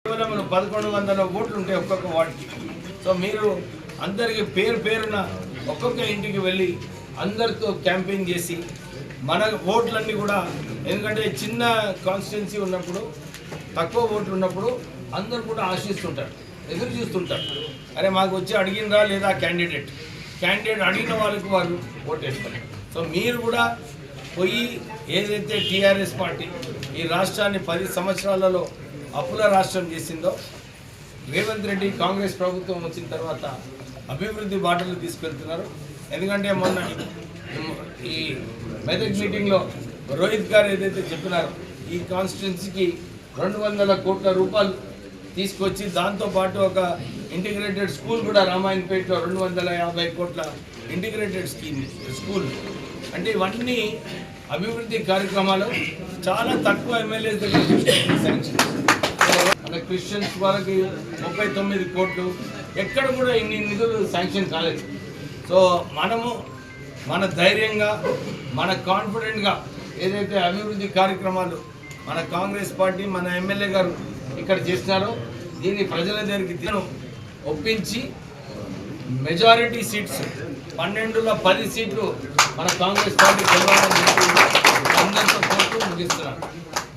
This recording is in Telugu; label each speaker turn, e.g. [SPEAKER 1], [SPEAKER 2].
[SPEAKER 1] కేవలం 1100 ఓట్లు ఉంటాయి ఒక్కొక్క వార్డుకి. సో మీరు అందరికి పేరున ఒక్కొక్క ఇంటికి వెళ్ళి అందరితో క్యాంపెయిన్ చేసి మన ఓట్లన్నీ కూడా, ఎందుకంటే చిన్న కాన్స్టిట్యున్సీ ఉన్నప్పుడు, తక్కువ ఓట్లు ఉన్నప్పుడు అందరూ కూడా ఆశిస్తుంటారు, ఎదురు చూస్తుంటారు, అరే మాకు వచ్చి అడిగినరా లేదా క్యాండిడేట్ అడిగిన వాళ్ళకి వాళ్ళు ఓటేస్తారు. సో మీరు కూడా పోయి ఏదైతే టీఆర్ఎస్ పార్టీ ఈ రాష్ట్రాన్ని 10 సంవత్సరాలలో అప్పుల రాష్ట్రం చేసిందో, రేవంత్ రెడ్డి కాంగ్రెస్ ప్రభుత్వం వచ్చిన తర్వాత అభివృద్ధి బాటలు తీసుకెళ్తున్నారు. ఎందుకంటే మొన్న ఈ మెదక్ మీటింగ్లో రోహిత్ గారు ఏదైతే చెప్పినారో, ఈ కాన్స్టిట్యున్సీకి 200 కోట్ల రూపాయలు తీసుకొచ్చి దాంతోపాటు ఒక ఇంటిగ్రేటెడ్ స్కూల్ కూడా రామాయణపేటలో 250 కోట్ల ఇంటిగ్రేటెడ్ స్కూల్, అంటే ఇవన్నీ అభివృద్ధి కార్యక్రమాలు చాలా తక్కువ ఎమ్మెల్యేస్ దగ్గర శాంక్షన్. మన క్రిస్టియన్స్ వాళ్ళకి 39 కోట్లు, ఎక్కడ కూడా ఇన్ని నిధులు శాంక్షన్ కాలేదు. సో మనము మన ధైర్యంగా, మన కాన్ఫిడెంట్గా ఏదైతే అభివృద్ధి కార్యక్రమాలు మన కాంగ్రెస్ పార్టీ, మన ఎమ్మెల్యే గారు ఇక్కడ చేసినారో, దీన్ని ప్రజల దగ్గరికి ఒప్పించి మెజారిటీ సీట్స్ 12లో 10 సీట్లు మన కాంగ్రెస్ పార్టీ గెలవాలని చెప్పి అందరితో కోరుతూ ముగిస్తున్నారు.